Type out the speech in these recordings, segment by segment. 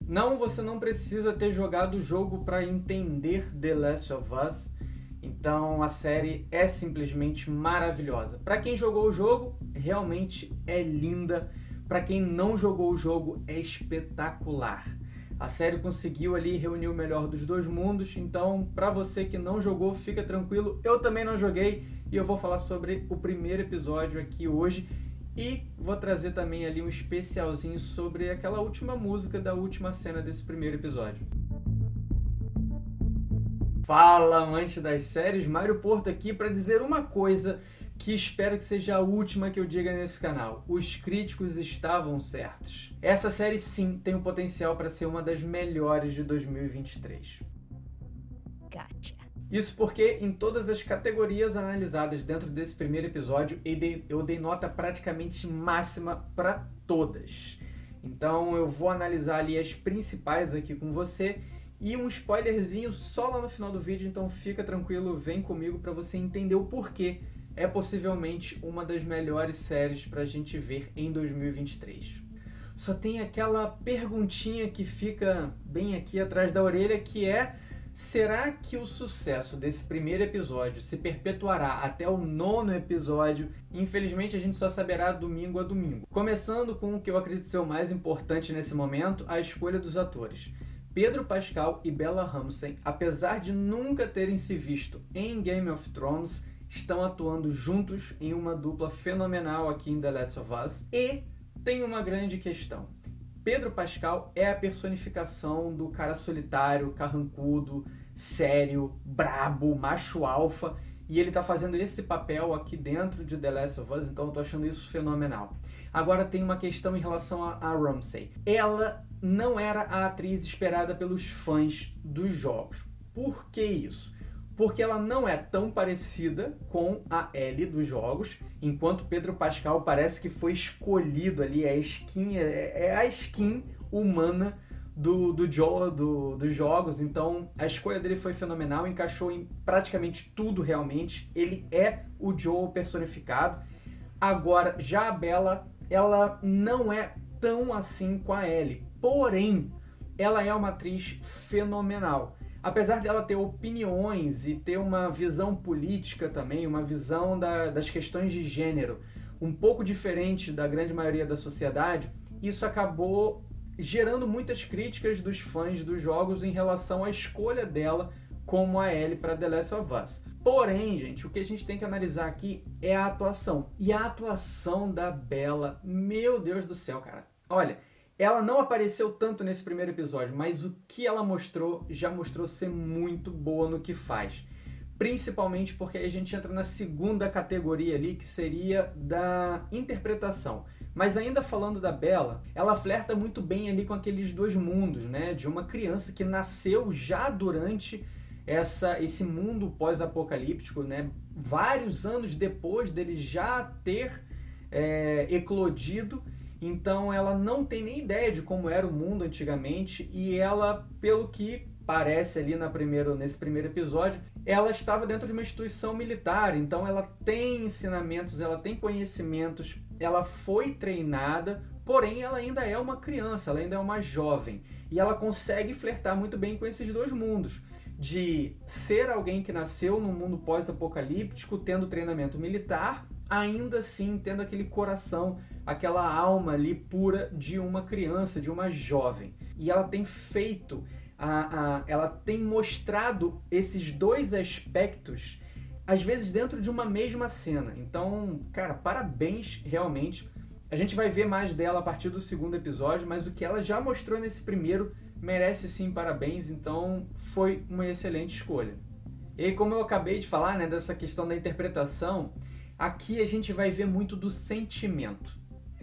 Não, você não precisa ter jogado o jogo para entender The Last of Us. Então a série é simplesmente maravilhosa. Para quem jogou o jogo, realmente é linda. Para quem não jogou o jogo, é espetacular. A série conseguiu ali reunir o melhor dos dois mundos. Então, para você que não jogou, fica tranquilo. Eu também não joguei e eu vou falar sobre o primeiro episódio aqui hoje. E vou trazer também ali um especialzinho sobre aquela última música da última cena desse primeiro episódio. Fala, amante das séries, Mário Porto aqui para dizer uma coisa que espero que seja a última que eu diga nesse canal. Os críticos estavam certos. Essa série sim tem o potencial para ser uma das melhores de 2023. Gotcha. Isso porque em todas as categorias analisadas dentro desse primeiro episódio, eu dei nota praticamente máxima para todas. Então eu vou analisar ali as principais aqui com você e um spoilerzinho só lá no final do vídeo, então fica tranquilo, vem comigo para você entender o porquê é possivelmente uma das melhores séries para a gente ver em 2023. Só tem aquela perguntinha que fica bem aqui atrás da orelha, que é: será que o sucesso desse primeiro episódio se perpetuará até o 9º episódio? Infelizmente a gente só saberá domingo a domingo. Começando com o que eu acredito ser o mais importante nesse momento, a escolha dos atores. Pedro Pascal e Bella Ramsey, apesar de nunca terem se visto em Game of Thrones, estão atuando juntos em uma dupla fenomenal aqui em The Last of Us. E tem uma grande questão. Pedro Pascal é a personificação do cara solitário, carrancudo, sério, brabo, macho alfa, e ele tá fazendo esse papel aqui dentro de The Last of Us, então eu tô achando isso fenomenal. Agora tem uma questão em relação a Ramsey. Ela não era a atriz esperada pelos fãs dos jogos. Por que isso? Porque ela não é tão parecida com a Ellie dos jogos, enquanto Pedro Pascal parece que foi escolhido ali, é a skin humana do Joel dos jogos, então a escolha dele foi fenomenal, encaixou em praticamente tudo realmente, ele é o Joel personificado. Agora, já a Bella, ela não é tão assim com a Ellie, porém, ela é uma atriz fenomenal. Apesar dela ter opiniões e ter uma visão política também, uma visão das questões de gênero um pouco diferente da grande maioria da sociedade, isso acabou gerando muitas críticas dos fãs dos jogos em relação à escolha dela como a Ellie para The Last of Us. Porém, gente, o que a gente tem que analisar aqui é a atuação. E a atuação da Bella, meu Deus do céu, cara. Olha, ela não apareceu tanto nesse primeiro episódio, mas o que ela mostrou, já mostrou ser muito boa no que faz. Principalmente porque aí a gente entra na segunda categoria ali, que seria da interpretação. Mas ainda falando da Bella, ela flerta muito bem ali com aqueles dois mundos, né? De uma criança que nasceu já durante esse mundo pós-apocalíptico, né? Vários anos depois dele já ter eclodido. Então ela não tem nem ideia de como era o mundo antigamente e ela, pelo que parece ali nesse primeiro episódio, ela estava dentro de uma instituição militar, então ela tem ensinamentos, ela tem conhecimentos, ela foi treinada, porém ela ainda é uma criança, ela ainda é uma jovem e ela consegue flertar muito bem com esses dois mundos, de ser alguém que nasceu num mundo pós-apocalíptico, tendo treinamento militar, ainda assim tendo aquele coração, aquela alma ali pura de uma criança, de uma jovem. E ela tem feito, ela tem mostrado esses dois aspectos, às vezes dentro de uma mesma cena. Então, cara, parabéns realmente. A gente vai ver mais dela a partir do segundo episódio, mas o que ela já mostrou nesse primeiro merece sim parabéns, então foi uma excelente escolha. E aí, como eu acabei de falar, né, dessa questão da interpretação, aqui a gente vai ver muito do sentimento.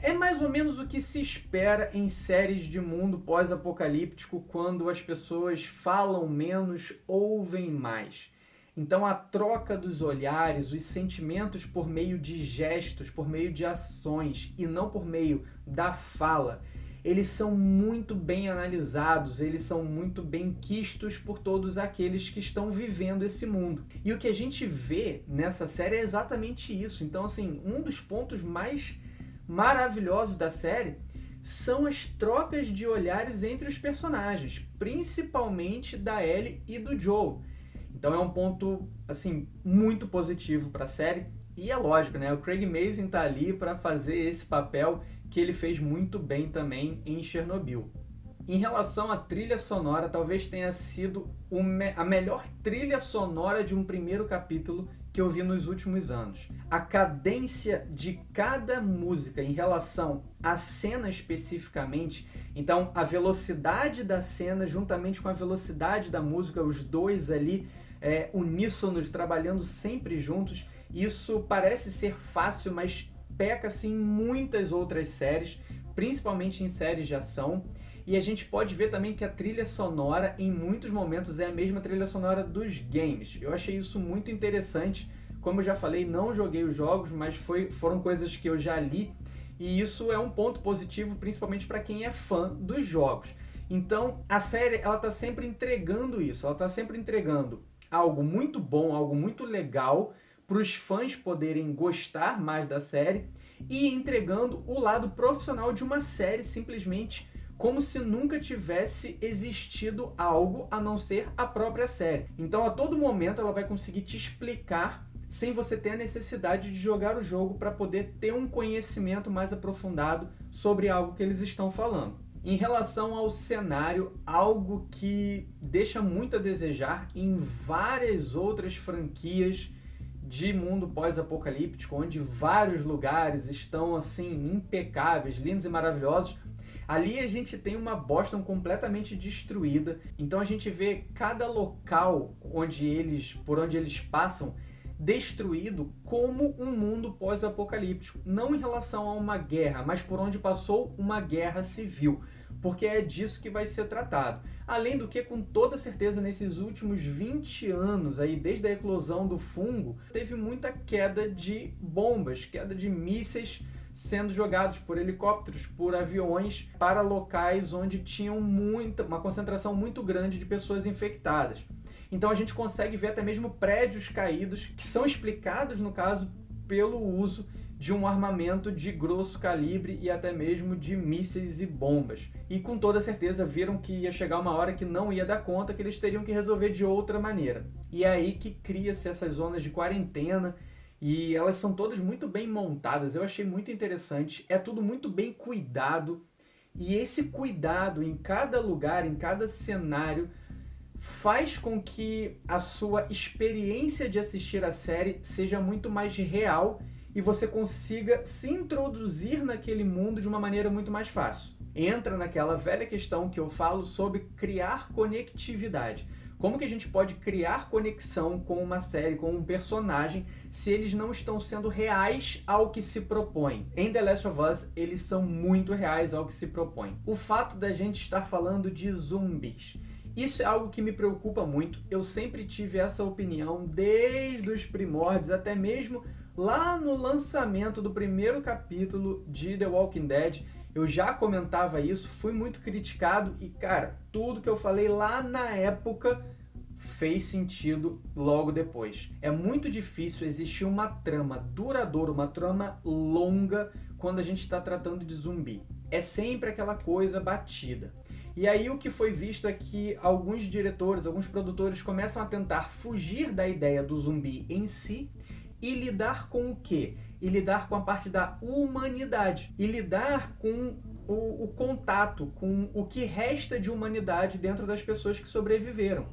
É mais ou menos o que se espera em séries de mundo pós-apocalíptico, quando as pessoas falam menos, ouvem mais. Então a troca dos olhares, os sentimentos por meio de gestos, por meio de ações e não por meio da fala, eles são muito bem analisados, eles são muito bem quistos por todos aqueles que estão vivendo esse mundo. E o que a gente vê nessa série é exatamente isso. Então, assim, um dos pontos mais maravilhosos da série são as trocas de olhares entre os personagens, principalmente da Ellie e do Joel. Então é um ponto, assim, muito positivo para a série. E é lógico, né? O Craig Mazin tá ali para fazer esse papel que ele fez muito bem também em Chernobyl. Em relação à trilha sonora, talvez tenha sido a melhor trilha sonora de um primeiro capítulo que eu vi nos últimos anos. A cadência de cada música em relação à cena especificamente, então a velocidade da cena juntamente com a velocidade da música, os dois ali uníssonos, trabalhando sempre juntos, isso parece ser fácil, mas peca-se em muitas outras séries, principalmente em séries de ação. E a gente pode ver também que a trilha sonora, em muitos momentos, é a mesma trilha sonora dos games. Eu achei isso muito interessante. Como eu já falei, não joguei os jogos, mas foram coisas que eu já li. E isso é um ponto positivo, principalmente para quem é fã dos jogos. Então, a série está sempre entregando isso. Ela está sempre entregando algo muito bom, algo muito legal, para os fãs poderem gostar mais da série. E entregando o lado profissional de uma série, simplesmente como se nunca tivesse existido algo a não ser a própria série. Então, a todo momento, ela vai conseguir te explicar sem você ter a necessidade de jogar o jogo para poder ter um conhecimento mais aprofundado sobre algo que eles estão falando. Em relação ao cenário, algo que deixa muito a desejar em várias outras franquias de mundo pós-apocalíptico, onde vários lugares estão assim impecáveis, lindos e maravilhosos. Ali a gente tem uma Boston completamente destruída, então a gente vê cada local por onde eles passam destruído como um mundo pós-apocalíptico, não em relação a uma guerra, mas por onde passou uma guerra civil, porque é disso que vai ser tratado. Além do que, com toda certeza, nesses últimos 20 anos, aí, desde a eclosão do fungo, teve muita queda de bombas, queda de mísseis sendo jogados por helicópteros, por aviões, para locais onde tinham uma concentração muito grande de pessoas infectadas. Então a gente consegue ver até mesmo prédios caídos, que são explicados, no caso, pelo uso de um armamento de grosso calibre e até mesmo de mísseis e bombas. E com toda certeza viram que ia chegar uma hora que não ia dar conta, que eles teriam que resolver de outra maneira. E é aí que cria-se essas zonas de quarentena, e elas são todas muito bem montadas, eu achei muito interessante, é tudo muito bem cuidado, e esse cuidado em cada lugar, em cada cenário, faz com que a sua experiência de assistir a série seja muito mais real e você consiga se introduzir naquele mundo de uma maneira muito mais fácil. Entra naquela velha questão que eu falo sobre criar conectividade. Como que a gente pode criar conexão com uma série, com um personagem, se eles não estão sendo reais ao que se propõe? Em The Last of Us, eles são muito reais ao que se propõe. O fato da gente estar falando de zumbis, isso é algo que me preocupa muito. Eu sempre tive essa opinião desde os primórdios, até mesmo lá no lançamento do primeiro capítulo de The Walking Dead. Eu já comentava isso, fui muito criticado e, cara, tudo que eu falei lá na época fez sentido logo depois. É muito difícil existir uma trama duradoura, uma trama longa quando a gente está tratando de zumbi. É sempre aquela coisa batida. E aí o que foi visto é que alguns diretores, alguns produtores começam a tentar fugir da ideia do zumbi em si e lidar com o quê? E lidar com a parte da humanidade. E lidar com o contato, com o que resta de humanidade dentro das pessoas que sobreviveram.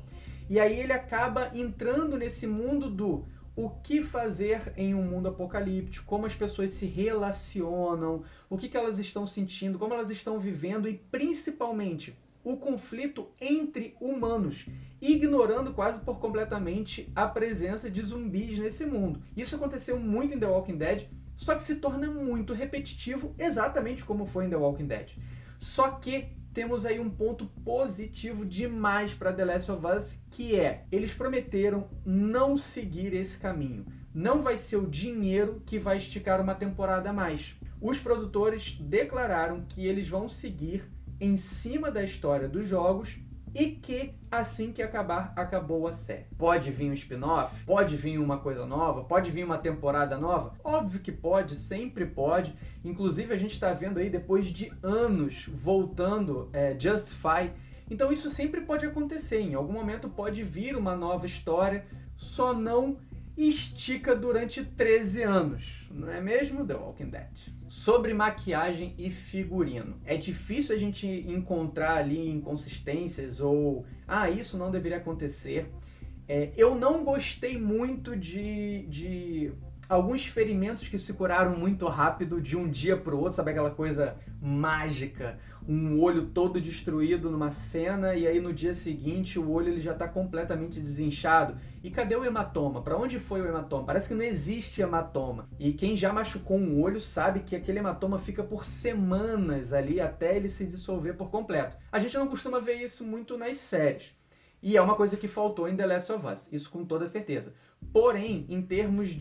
E aí ele acaba entrando nesse mundo do o que fazer em um mundo apocalíptico, como as pessoas se relacionam, o que elas estão sentindo, como elas estão vivendo e principalmente o conflito entre humanos, ignorando quase por completamente a presença de zumbis nesse mundo. Isso aconteceu muito em The Walking Dead, só que se torna muito repetitivo, exatamente como foi em The Walking Dead. Só que temos aí um ponto positivo demais para The Last of Us, que é, eles prometeram não seguir esse caminho. Não vai ser o dinheiro que vai esticar uma temporada a mais. Os produtores declararam que eles vão seguir em cima da história dos jogos e que assim que acabar, acabou a série. Pode vir um spin-off? Pode vir uma coisa nova? Pode vir uma temporada nova? Óbvio que pode, sempre pode. Inclusive a gente está vendo aí depois de anos voltando Justified. Então isso sempre pode acontecer, em algum momento pode vir uma nova história, só não estica durante 13 anos, não é mesmo, The Walking Dead? Sobre maquiagem e figurino, é difícil a gente encontrar ali inconsistências ou, isso não deveria acontecer. Eu não gostei muito de alguns ferimentos que se curaram muito rápido de um dia para o outro, sabe aquela coisa mágica? Um olho todo destruído numa cena e aí no dia seguinte o olho ele já está completamente desinchado. E cadê o hematoma? Para onde foi o hematoma? Parece que não existe hematoma. E quem já machucou um olho sabe que aquele hematoma fica por semanas ali até ele se dissolver por completo. A gente não costuma ver isso muito nas séries. E é uma coisa que faltou em The Last of Us, isso com toda certeza. Porém, em termos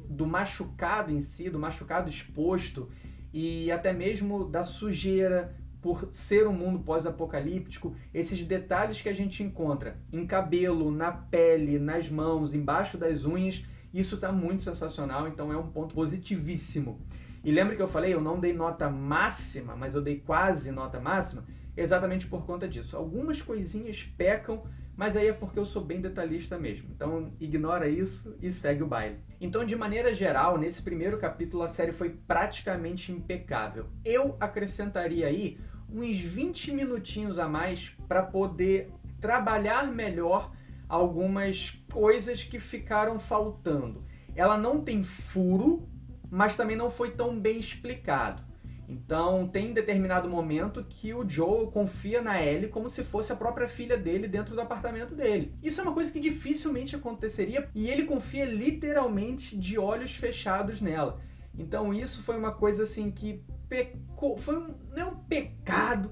do machucado em si, do machucado exposto, e até mesmo da sujeira por ser um mundo pós-apocalíptico, esses detalhes que a gente encontra em cabelo, na pele, nas mãos, embaixo das unhas, isso está muito sensacional, então é um ponto positivíssimo. E lembra que eu falei, eu não dei nota máxima, mas eu dei quase nota máxima, exatamente por conta disso. Algumas coisinhas pecam, mas aí é porque eu sou bem detalhista mesmo. Então ignora isso e segue o baile. Então, de maneira geral, nesse primeiro capítulo a série foi praticamente impecável. Eu acrescentaria aí uns 20 minutinhos a mais para poder trabalhar melhor algumas coisas que ficaram faltando. Ela não tem furo, mas também não foi tão bem explicado. Então, tem determinado momento que o Joel confia na Ellie como se fosse a própria filha dele dentro do apartamento dele. Isso é uma coisa que dificilmente aconteceria e ele confia literalmente de olhos fechados nela. Então, isso foi uma coisa assim que pecou, não é um pecado,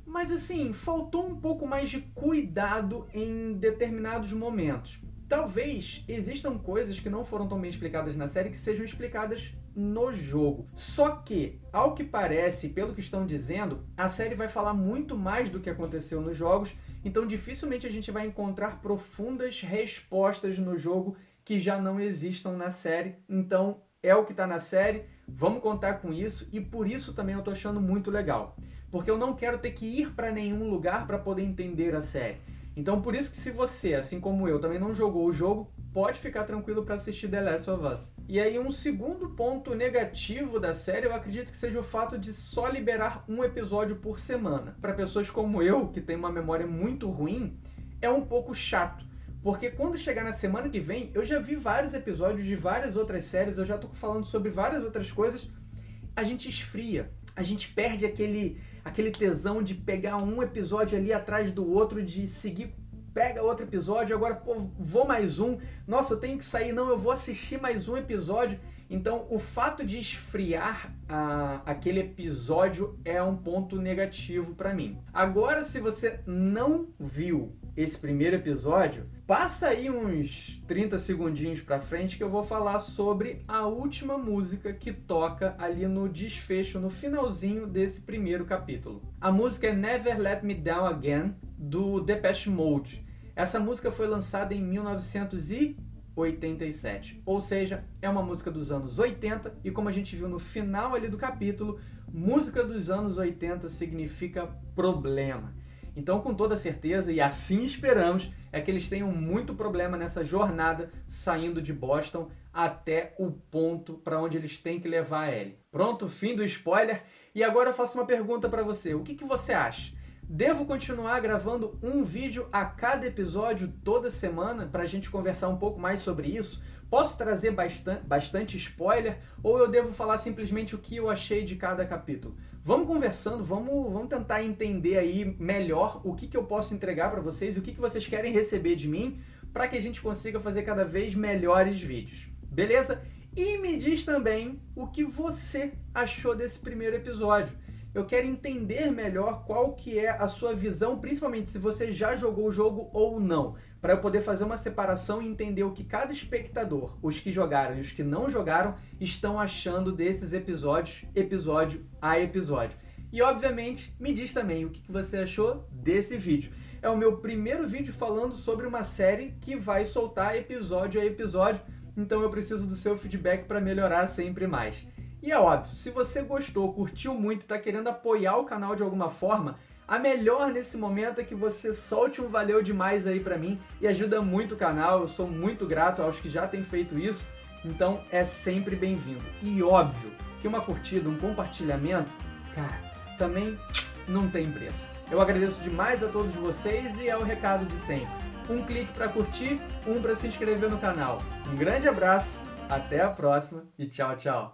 mas assim, faltou um pouco mais de cuidado em determinados momentos. Talvez existam coisas que não foram tão bem explicadas na série que sejam explicadas no jogo. Só que, ao que parece, pelo que estão dizendo, a série vai falar muito mais do que aconteceu nos jogos, então dificilmente a gente vai encontrar profundas respostas no jogo que já não existam na série. Então, é o que está na série, vamos contar com isso, e por isso também eu estou achando muito legal. Porque eu não quero ter que ir para nenhum lugar para poder entender a série. Então, por isso que se você, assim como eu, também não jogou o jogo, pode ficar tranquilo para assistir The Last of Us. E aí, um segundo ponto negativo da série, eu acredito que seja o fato de só liberar um episódio por semana. Para pessoas como eu, que tem uma memória muito ruim, é um pouco chato. Porque quando chegar na semana que vem, eu já vi vários episódios de várias outras séries, eu já estou falando sobre várias outras coisas, a gente esfria. A gente perde aquele tesão de pegar um episódio ali atrás do outro, de seguir, pega outro episódio, agora, vou mais um, nossa, eu tenho que sair, não, eu vou assistir mais um episódio. Então, o fato de esfriar aquele episódio é um ponto negativo para mim. Agora, se você não viu esse primeiro episódio, passa aí uns 30 segundinhos pra frente que eu vou falar sobre a última música que toca ali no desfecho, no finalzinho desse primeiro capítulo. A música é Never Let Me Down Again, do Depeche Mode. Essa música foi lançada em 1987, ou seja, é uma música dos anos 80 e como a gente viu no final ali do capítulo, música dos anos 80 significa problema. Então, com toda certeza, e assim esperamos, é que eles tenham muito problema nessa jornada saindo de Boston até o ponto para onde eles têm que levar a Ellie. Pronto, fim do spoiler. E agora eu faço uma pergunta para você. O que você acha? Devo continuar gravando um vídeo a cada episódio toda semana para a gente conversar um pouco mais sobre isso? Posso trazer bastante spoiler ou eu devo falar simplesmente o que eu achei de cada capítulo? Vamos conversando, vamos tentar entender aí melhor o que eu posso entregar para vocês e o que vocês querem receber de mim para que a gente consiga fazer cada vez melhores vídeos. Beleza? E me diz também o que você achou desse primeiro episódio. Eu quero entender melhor qual que é a sua visão, principalmente se você já jogou o jogo ou não, para eu poder fazer uma separação e entender o que cada espectador, os que jogaram e os que não jogaram, estão achando desses episódios, episódio a episódio. E, obviamente, me diz também o que você achou desse vídeo. É o meu primeiro vídeo falando sobre uma série que vai soltar episódio a episódio, então eu preciso do seu feedback para melhorar sempre mais. E é óbvio, se você gostou, curtiu muito e está querendo apoiar o canal de alguma forma, a melhor nesse momento é que você solte um valeu demais aí para mim e ajuda muito o canal, eu sou muito grato aos que já têm feito isso, então é sempre bem-vindo. E óbvio que uma curtida, um compartilhamento, cara, também não tem preço. Eu agradeço demais a todos vocês e é o recado de sempre. Um clique para curtir, um para se inscrever no canal. Um grande abraço, até a próxima e tchau, tchau!